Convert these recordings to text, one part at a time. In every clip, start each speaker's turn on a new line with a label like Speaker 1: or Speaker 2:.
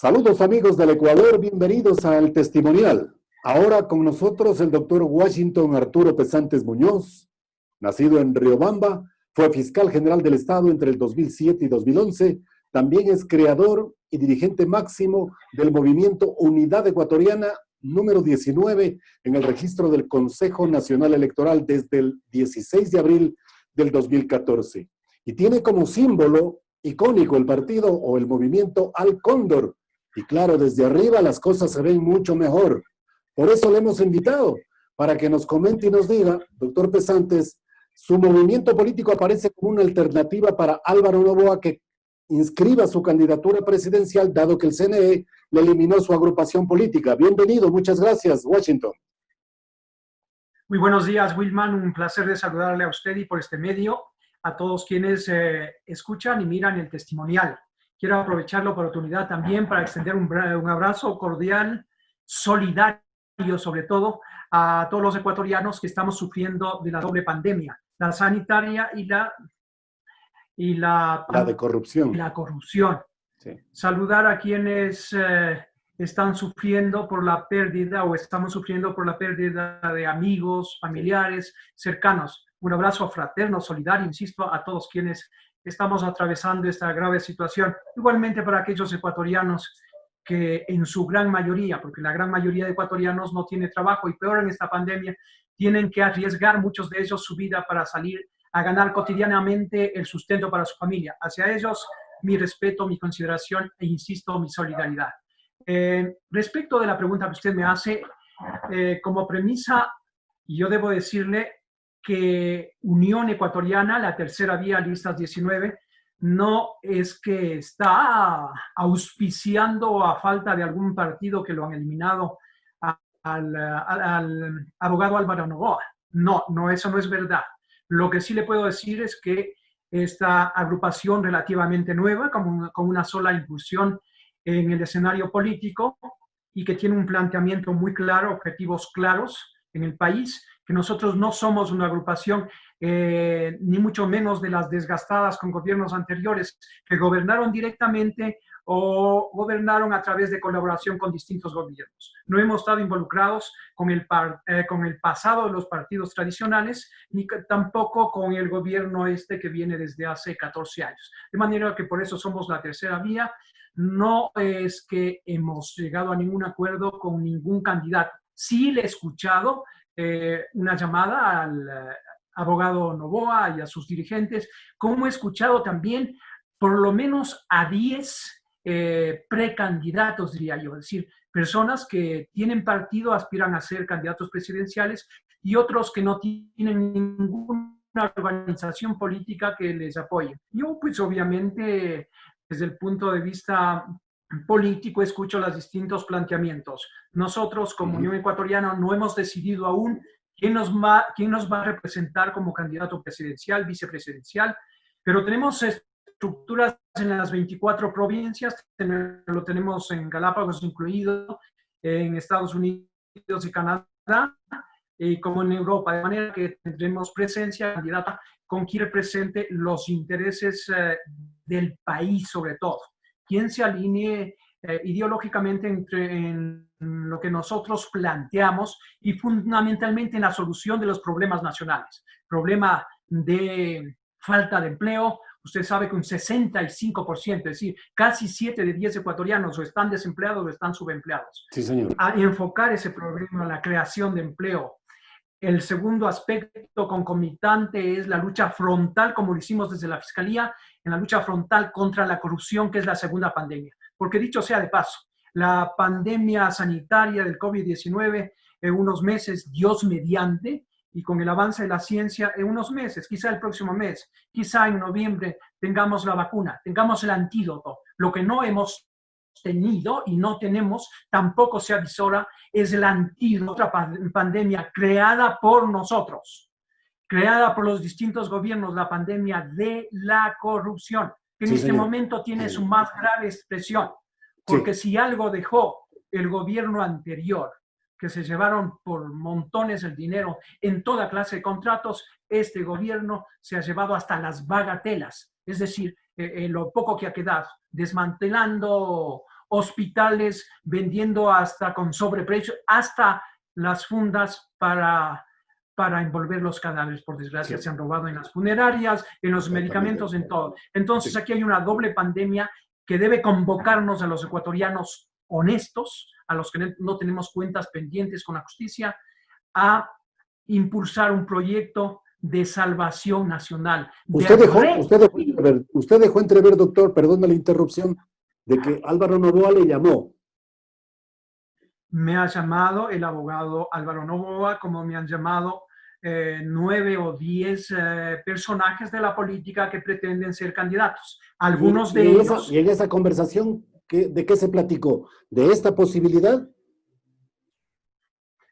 Speaker 1: Saludos amigos del Ecuador, bienvenidos al Testimonial. Ahora con nosotros el doctor Washington Arturo Pesantes Muñoz, nacido en Riobamba, fue fiscal general del Estado entre el 2007 y 2011, también es creador y dirigente máximo del movimiento Unidad Ecuatoriana número 19 en el registro del Consejo Nacional Electoral desde el 16 de abril del 2014. Y tiene como símbolo icónico el partido o el movimiento Al Cóndor. Y claro, desde arriba las cosas se ven mucho mejor. Por eso le hemos invitado, para que nos comente y nos diga, doctor Pesantes, su movimiento político aparece como una alternativa para Álvaro Noboa que inscriba su candidatura presidencial, dado que el CNE le eliminó su agrupación política. Bienvenido, muchas gracias, Washington.
Speaker 2: Muy buenos días, Wilman. Un placer de saludarle a usted y por este medio a todos quienes escuchan y miran el testimonial. Quiero aprovechar la oportunidad también para extender un abrazo cordial, solidario sobre todo, a todos los ecuatorianos que estamos sufriendo de la doble pandemia, la sanitaria y la
Speaker 1: de corrupción.
Speaker 2: La corrupción. Sí. Saludar a quienes están sufriendo por la pérdida o estamos sufriendo por la pérdida de amigos, familiares, cercanos. Un abrazo fraterno, solidario, insisto, a todos quienes estamos atravesando esta grave situación. Igualmente para aquellos ecuatorianos que en su gran mayoría, porque la gran mayoría de ecuatorianos no tiene trabajo y peor en esta pandemia, tienen que arriesgar muchos de ellos su vida para salir a ganar cotidianamente el sustento para su familia. Hacia ellos, mi respeto, mi consideración e, insisto, mi solidaridad. Respecto de la pregunta que usted me hace, como premisa, yo debo decirle que Unión Ecuatoriana, la tercera vía, listas 19, no es que está auspiciando a falta de algún partido que lo han eliminado al abogado Álvaro Noboa. No, eso no es verdad. Lo que sí le puedo decir es que esta agrupación relativamente nueva, con una sola incursión en el escenario político y que tiene un planteamiento muy claro, objetivos claros en el país, que nosotros no somos una agrupación ni mucho menos de las desgastadas con gobiernos anteriores que gobernaron directamente o gobernaron a través de colaboración con distintos gobiernos. No hemos estado involucrados con el pasado de los partidos tradicionales, ni tampoco con el gobierno que viene desde hace 14 años. De manera que por eso somos la tercera vía. No es que hemos llegado a ningún acuerdo con ningún candidato. Sí le he escuchado una llamada al abogado Noboa y a sus dirigentes, como he escuchado también por lo menos a 10 precandidatos, diría yo, es decir, personas que tienen partido, aspiran a ser candidatos presidenciales y otros que no tienen ninguna organización política que les apoye. Yo, pues obviamente, desde el punto de vista político, escucho los distintos planteamientos. Nosotros, como Unión Ecuatoriana, no hemos decidido aún quién nos va a representar como candidato presidencial, vicepresidencial, pero tenemos estructuras en las 24 provincias, lo tenemos en Galápagos incluido, en Estados Unidos y Canadá, como en Europa, de manera que tendremos presencia candidata con quien represente los intereses del país sobre todo, quien se alinee ideológicamente en lo que nosotros planteamos y fundamentalmente en la solución de los problemas nacionales. Problema de falta de empleo. Usted sabe que un 65%, es decir, casi 7 de 10 ecuatorianos o están desempleados o están subempleados.
Speaker 1: Sí, señor.
Speaker 2: A enfocar ese problema en la creación de empleo. El segundo aspecto concomitante es la lucha frontal, como lo hicimos desde la Fiscalía, en la lucha frontal contra la corrupción, que es la segunda pandemia. Porque dicho sea de paso, la pandemia sanitaria del COVID-19 en unos meses, Dios mediante, y con el avance de la ciencia, en unos meses, quizá el próximo mes, quizá en noviembre, tengamos la vacuna, tengamos el antídoto. Lo que no hemos tenido y no tenemos, tampoco se avisora, es el antídoto, otra pandemia creada por nosotros, creada por los distintos gobiernos, la pandemia de la corrupción, que en este momento tiene su más grave expresión, porque si algo dejó el gobierno anterior, que se llevaron por montones el dinero en toda clase de contratos, este gobierno se ha llevado hasta las bagatelas, es decir, lo poco que ha quedado, desmantelando hospitales vendiendo hasta con sobreprecio, hasta las fundas para envolver los cadáveres. Por desgracia,
Speaker 1: Sí.
Speaker 2: se han robado en las funerarias, en los medicamentos, en todo. Entonces,
Speaker 1: Sí.
Speaker 2: aquí hay una doble pandemia que debe convocarnos a los ecuatorianos honestos, a los que no tenemos cuentas pendientes con la justicia, a impulsar un proyecto de salvación nacional.
Speaker 1: Usted dejó entrever, doctor, perdón la interrupción, de que Álvaro Noboa le llamó.
Speaker 2: Me ha llamado el abogado Álvaro Noboa, como me han llamado 9 o 10 personajes de la política que pretenden ser candidatos. Algunos de ellos...
Speaker 1: ¿Y en esa conversación de qué se platicó? ¿De esta posibilidad?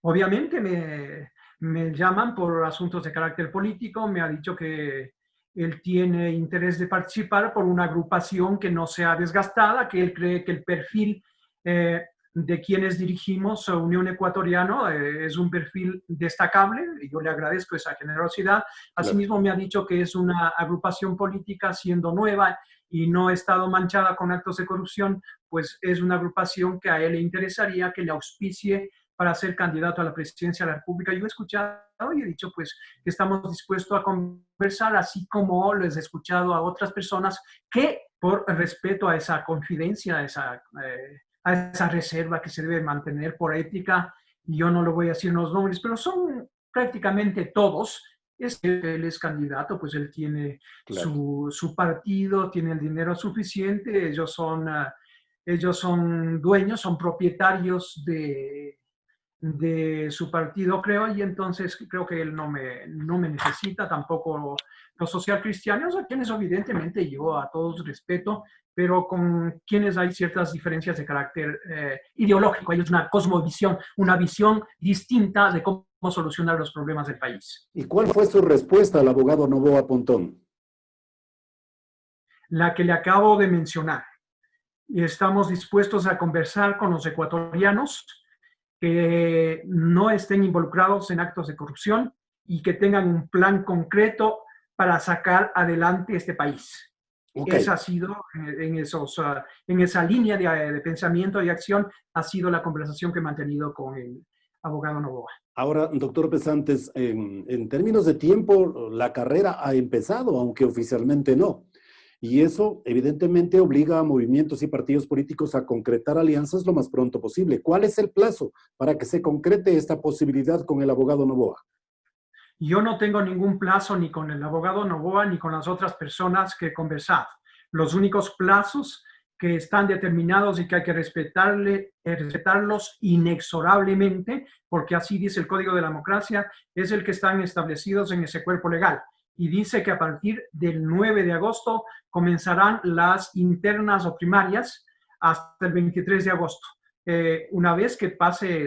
Speaker 2: Obviamente me llaman por asuntos de carácter político, me ha dicho que él tiene interés de participar por una agrupación que no sea desgastada, que él cree que el perfil de quienes dirigimos Unión Ecuatoriana es un perfil destacable, y yo le agradezco esa generosidad. Asimismo, me ha dicho que es una agrupación política siendo nueva y no ha estado manchada con actos de corrupción, pues es una agrupación que a él le interesaría que le auspicie para ser candidato a la presidencia de la República. Yo he escuchado y he dicho pues que estamos dispuestos a conversar, así como les he escuchado a otras personas que por respeto a esa confidencia, a esa reserva que se debe mantener por ética, y yo no le voy a decir los nombres, pero son prácticamente todos. Él es candidato, pues él tiene su partido, tiene el dinero suficiente, ellos son dueños, son propietarios de su partido, creo, y entonces creo que él no me necesita, tampoco los social cristianos, a quienes evidentemente yo a todos respeto, pero con quienes hay ciertas diferencias de carácter ideológico. Hay una cosmovisión, una visión distinta de cómo solucionar los problemas del país.
Speaker 1: ¿Y cuál fue su respuesta al abogado Noboa Pontón?
Speaker 2: La que le acabo de mencionar. Y estamos dispuestos a conversar con los ecuatorianos que no estén involucrados en actos de corrupción y que tengan un plan concreto para sacar adelante este país. Esa ha sido, en esa línea de pensamiento y acción, ha sido la conversación que he mantenido con el abogado Noboa.
Speaker 1: Ahora, doctor Pesantes, en términos de tiempo, la carrera ha empezado, aunque oficialmente no. Y eso, evidentemente, obliga a movimientos y partidos políticos a concretar alianzas lo más pronto posible. ¿Cuál es el plazo para que se concrete esta posibilidad con el abogado Noboa?
Speaker 2: Yo no tengo ningún plazo ni con el abogado Noboa ni con las otras personas que he conversado. Los únicos plazos que están determinados y que hay que respetarlos inexorablemente, porque así dice el Código de la Democracia, es el que están establecidos en ese cuerpo legal. Y dice que a partir del 9 de agosto comenzarán las internas o primarias hasta el 23 de agosto. Una vez que pase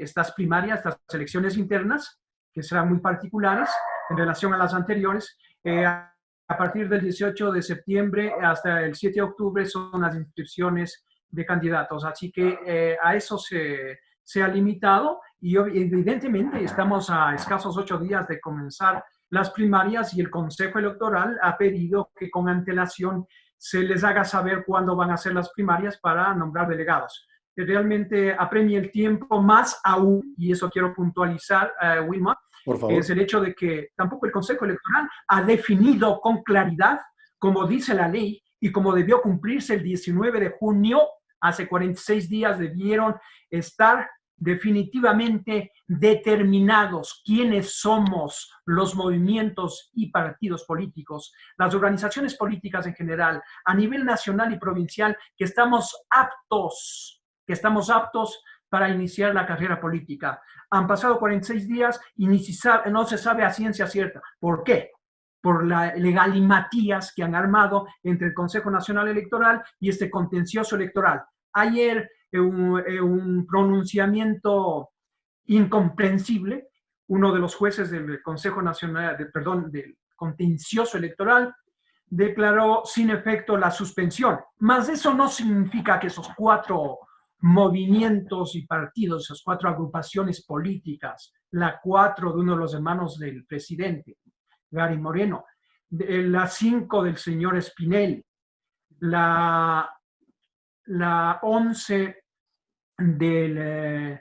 Speaker 2: estas primarias, estas elecciones internas, que serán muy particulares en relación a las anteriores, a partir del 18 de septiembre hasta el 7 de octubre son las inscripciones de candidatos. Así que a eso se ha limitado y evidentemente estamos a escasos 8 días de comenzar las primarias y el Consejo Electoral ha pedido que con antelación se les haga saber cuándo van a ser las primarias para nombrar delegados. Realmente apremia el tiempo, más aún, y eso quiero puntualizar, Wilma, es el hecho de que tampoco el Consejo Electoral ha definido con claridad, como dice la ley y como debió cumplirse el 19 de junio, hace 46 días debieron estar definitivamente determinados quiénes somos los movimientos y partidos políticos, las organizaciones políticas en general, a nivel nacional y provincial, que estamos aptos para iniciar la carrera política. Han pasado 46 días y no se sabe a ciencia cierta. ¿Por qué? Por la legalimatías que han armado entre el Consejo Nacional Electoral y este contencioso electoral. Ayer, un pronunciamiento incomprensible, uno de los jueces del Consejo Nacional, del contencioso electoral, declaró sin efecto la suspensión. Mas eso no significa que esos 4 movimientos y partidos, esas 4 agrupaciones políticas, la 4 de uno de los hermanos del presidente, Gary Moreno, la 5 del señor Spinelli, la la 11 del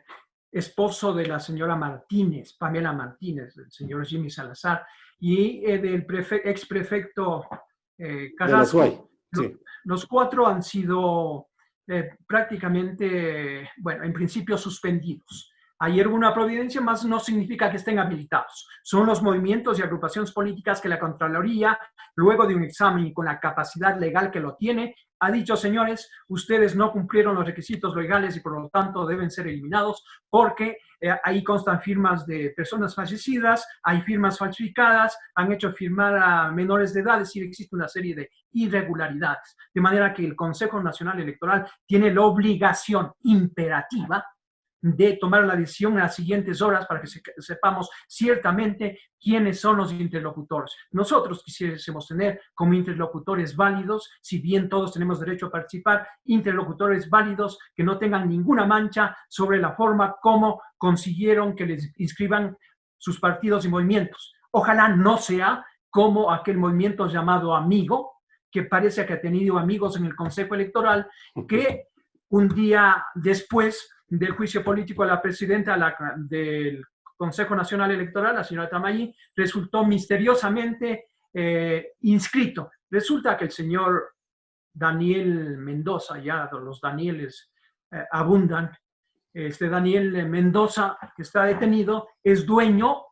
Speaker 2: esposo de la señora Martínez, Pamela Martínez, del señor Jimmy Salazar, y del ex prefecto Carrasco.
Speaker 1: Sí.
Speaker 2: Los cuatro han sido prácticamente, bueno, en principio suspendidos. Ayer hubo una providencia, más no significa que estén habilitados. Son los movimientos y agrupaciones políticas que la Contraloría, luego de un examen y con la capacidad legal que lo tiene, ha dicho: señores, ustedes no cumplieron los requisitos legales y por lo tanto deben ser eliminados porque ahí constan firmas de personas fallecidas, hay firmas falsificadas, han hecho firmar a menores de edad, es decir, existe una serie de irregularidades. De manera que el Consejo Nacional Electoral tiene la obligación imperativa de tomar la decisión en las siguientes horas para que sepamos ciertamente quiénes son los interlocutores. Nosotros quisiésemos tener como interlocutores válidos, si bien todos tenemos derecho a participar, interlocutores válidos que no tengan ninguna mancha sobre la forma como consiguieron que les inscriban sus partidos y movimientos. Ojalá no sea como aquel movimiento llamado Amigo, que parece que ha tenido amigos en el Consejo Electoral, que un día después del juicio político a la presidenta del Consejo Nacional Electoral, la señora Tamayí, resultó misteriosamente inscrito. Resulta que el señor Daniel Mendoza, ya los Danieles abundan, este Daniel Mendoza, que está detenido, es dueño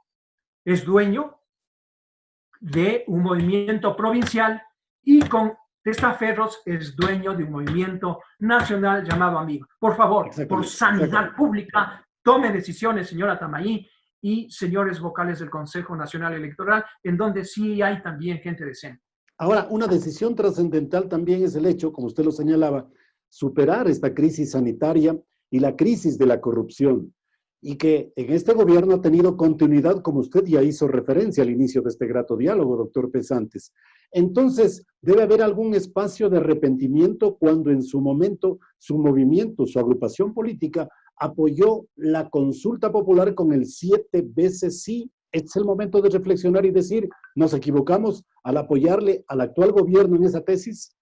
Speaker 2: de un movimiento provincial y con testaferros es dueño de un movimiento nacional llamado Amigo. Por favor, por sanidad pública, tome decisiones, señora Tamayí y señores vocales del Consejo Nacional Electoral, en donde sí hay también gente decente.
Speaker 1: Ahora, una decisión trascendental también es el hecho, como usted lo señalaba, superar esta crisis sanitaria y la crisis de la corrupción, y que en este gobierno ha tenido continuidad, como usted ya hizo referencia al inicio de este grato diálogo, doctor Pesantes. Entonces, debe haber algún espacio de arrepentimiento cuando en su momento su movimiento, su agrupación política, apoyó la consulta popular con el 7 veces sí. Es el momento de reflexionar y decir, ¿nos equivocamos al apoyarle al actual gobierno en esa tesis?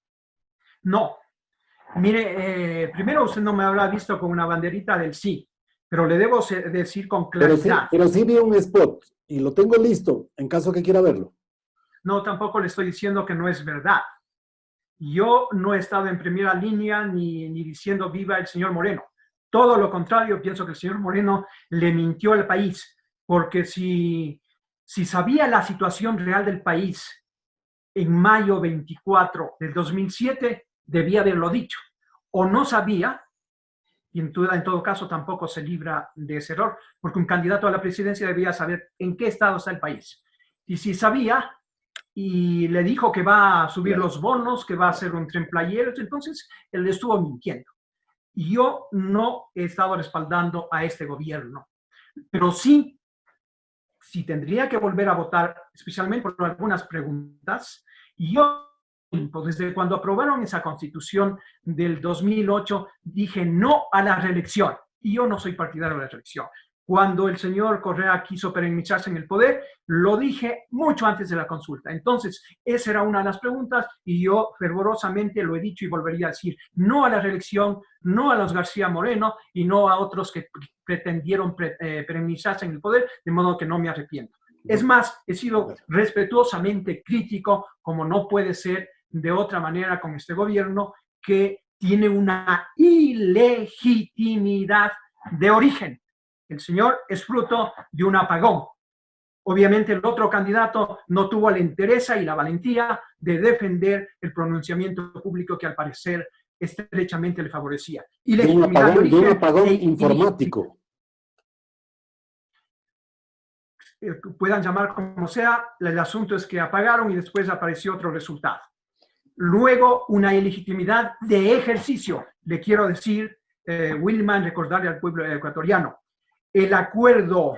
Speaker 2: No. Mire, primero usted no me habrá visto con una banderita del sí, pero le debo decir con claridad.
Speaker 1: Pero sí vi un spot y lo tengo listo en caso que quiera verlo.
Speaker 2: No, tampoco le estoy diciendo que no es verdad. Yo no he estado en primera línea ni diciendo viva el señor Moreno. Todo lo contrario, pienso que el señor Moreno le mintió al país, porque si sabía la situación real del país en mayo 24 del 2007, debía haberlo dicho. O no sabía, y en todo caso tampoco se libra de ese error, porque un candidato a la presidencia debía saber en qué estado está el país. Y si sabía y le dijo que va a subir los bonos, que va a hacer un tren playero, entonces él estuvo mintiendo. Y yo no he estado respaldando a este gobierno, pero sí, si tendría que volver a votar, especialmente por algunas preguntas, yo desde cuando aprobaron esa constitución del 2008, dije no a la reelección. Y yo no soy partidario de la reelección. Cuando el señor Correa quiso permanecerse en el poder, lo dije mucho antes de la consulta. Entonces, esa era una de las preguntas y yo fervorosamente lo he dicho y volvería a decir no a la reelección, no a los García Moreno y no a otros que pretendieron permanecerse en el poder, de modo que no me arrepiento. Es más, he sido respetuosamente crítico, como no puede ser de otra manera con este gobierno, que tiene una ilegitimidad de origen. El señor es fruto de un apagón. Obviamente el otro candidato no tuvo la entereza y la valentía de defender el pronunciamiento público que al parecer estrechamente le favorecía.
Speaker 1: De un apagón informático.
Speaker 2: Puedan llamar como sea, el asunto es que apagaron y después apareció otro resultado. Luego, una ilegitimidad de ejercicio. Le quiero decir, Wilman, recordarle al pueblo ecuatoriano, el acuerdo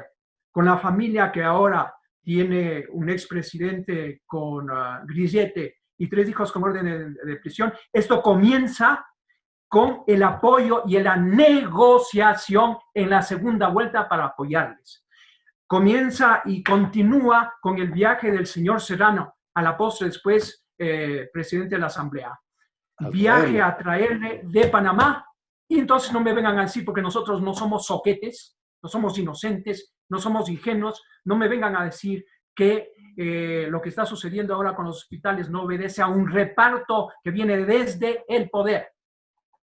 Speaker 2: con la familia que ahora tiene un expresidente con grillete y 3 hijos con orden de prisión, esto comienza con el apoyo y la negociación en la segunda vuelta para apoyarles. Comienza y continúa con el viaje del señor Serrano, a la postre después presidente de la Asamblea. viaje a traerle de Panamá, y entonces no me vengan a decir, porque nosotros no somos soquetes, no somos inocentes, no somos ingenuos, no me vengan a decir que lo que está sucediendo ahora con los hospitales no obedece a un reparto que viene desde el poder.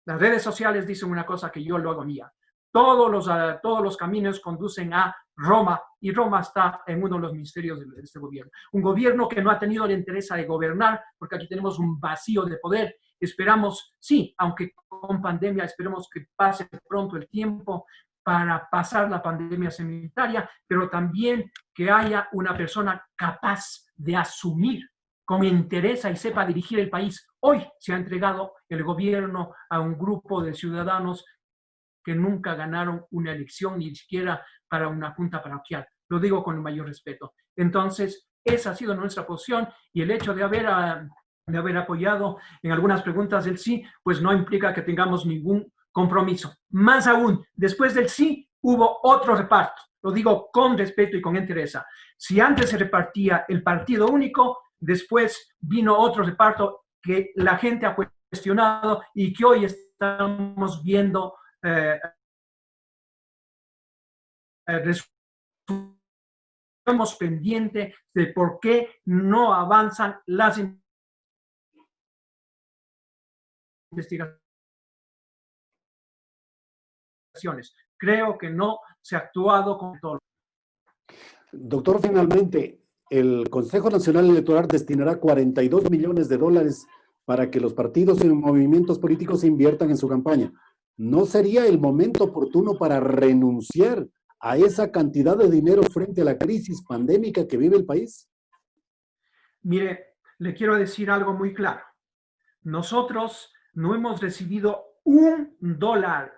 Speaker 2: Las redes sociales dicen una cosa que yo lo hago mía. Todos los caminos conducen a Roma, y Roma está en uno de los ministerios de este gobierno. Un gobierno que no ha tenido la interés de gobernar, porque aquí tenemos un vacío de poder. Esperamos, sí, aunque con pandemia, esperemos que pase pronto el tiempo para pasar la pandemia sanitaria, pero también que haya una persona capaz de asumir con interés y sepa dirigir el país. Hoy se ha entregado el gobierno a un grupo de ciudadanos que nunca ganaron una elección, ni siquiera para una junta parroquial. Lo digo con el mayor respeto. Entonces, esa ha sido nuestra posición, y el hecho de haber apoyado en algunas preguntas del sí, pues no implica que tengamos ningún compromiso. Más aún, después del sí, hubo otro reparto. Lo digo con respeto y con interés. Si antes se repartía el partido único, después vino otro reparto que la gente ha cuestionado y que hoy estamos viendo estamos pendientes de por qué no avanzan las investigaciones. Creo que no se ha actuado con todo.
Speaker 1: Doctor, finalmente, el Consejo Nacional Electoral destinará 42 millones de dólares para que los partidos y movimientos políticos inviertan en su campaña. ¿No sería el momento oportuno para renunciar a esa cantidad de dinero frente a la crisis pandémica que vive el país?
Speaker 2: Mire, le quiero decir algo muy claro. Nosotros no hemos recibido $1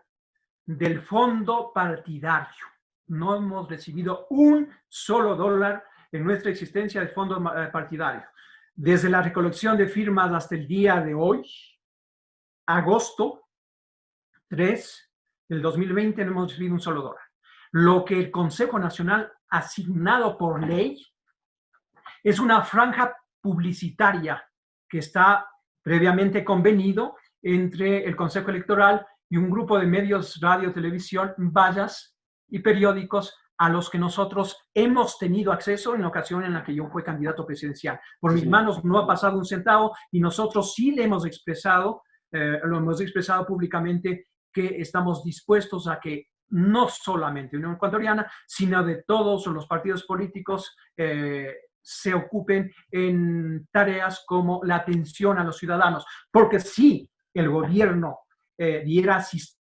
Speaker 2: del fondo partidario. No hemos recibido un solo dólar en nuestra existencia del fondo partidario. Desde la recolección de firmas hasta el día de hoy, agosto 3 del 2020, no hemos recibido un solo dólar. Lo que el Consejo Nacional ha asignado por ley es una franja publicitaria que está previamente convenido entre el Consejo Electoral y un grupo de medios, radio, televisión, vallas y periódicos a los que nosotros hemos tenido acceso en la ocasión en la que yo fui candidato presidencial. Por mis manos no ha pasado un centavo, y nosotros sí le hemos expresado, lo hemos expresado públicamente, que estamos dispuestos a que no solamente Unión Ecuatoriana, sino de todos los partidos políticos se ocupen en tareas como la atención a los ciudadanos. Porque si el gobierno diera asistencia,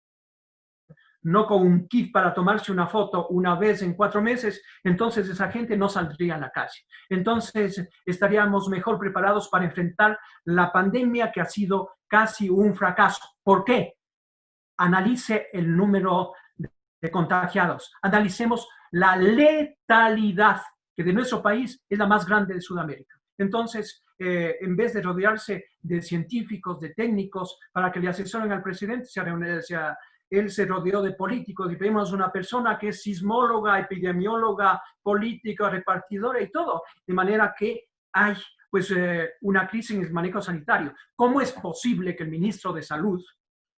Speaker 2: no con un kit para tomarse una foto una vez en 4 meses, entonces esa gente no saldría a la calle. Entonces estaríamos mejor preparados para enfrentar la pandemia, que ha sido casi un fracaso. ¿Por qué? Analice el número de contagiados, analicemos la letalidad, que de nuestro país es la más grande de Sudamérica. Entonces, en vez de rodearse de científicos, de técnicos, para que le asesoren al presidente, él se rodeó de políticos, y pedimos una persona que es sismóloga, epidemióloga, política, repartidora y todo, de manera que hay pues una crisis en el manejo sanitario. ¿Cómo es posible que el ministro de Salud,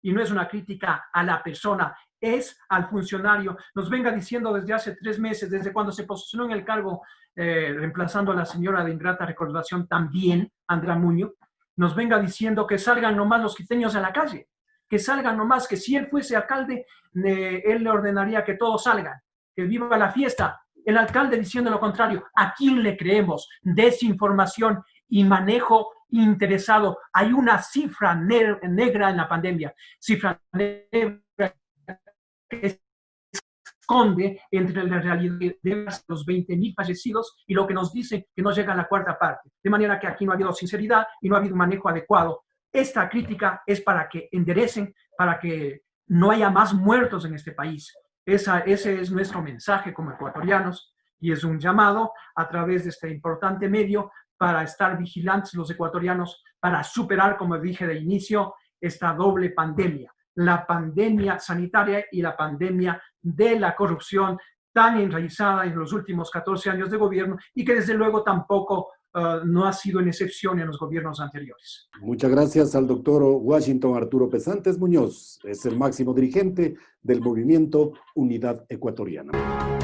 Speaker 2: y no es una crítica a la persona, es al funcionario, nos venga diciendo desde hace 3 meses, desde cuando se posicionó en el cargo, reemplazando a la señora de ingrata recordación también, Andra Muñoz, nos venga diciendo que salgan nomás los quiteños a la calle, que salgan nomás, que si él fuese alcalde, él le ordenaría que todos salgan, que viva la fiesta? El alcalde diciendo lo contrario. ¿A quién le creemos? Desinformación y manejo interesado. Hay una cifra negra en la pandemia, cifra negra que esconde entre la realidad de los 20.000 fallecidos y lo que nos dice que no llega a la 4ª parte. De manera que aquí no ha habido sinceridad y no ha habido un manejo adecuado. Esta crítica es para que enderecen, para que no haya más muertos en este país. Ese es nuestro mensaje como ecuatorianos, y es un llamado a través de este importante medio para estar vigilantes los ecuatorianos, para superar, como dije de inicio, esta doble pandemia, la pandemia sanitaria y la pandemia de la corrupción tan enraizada en los últimos 14 años de gobierno, y que desde luego tampoco no ha sido una excepción en los gobiernos anteriores.
Speaker 1: Muchas gracias al doctor Washington Arturo Pesantes Muñoz. Es el máximo dirigente del movimiento Unidad Ecuatoriana.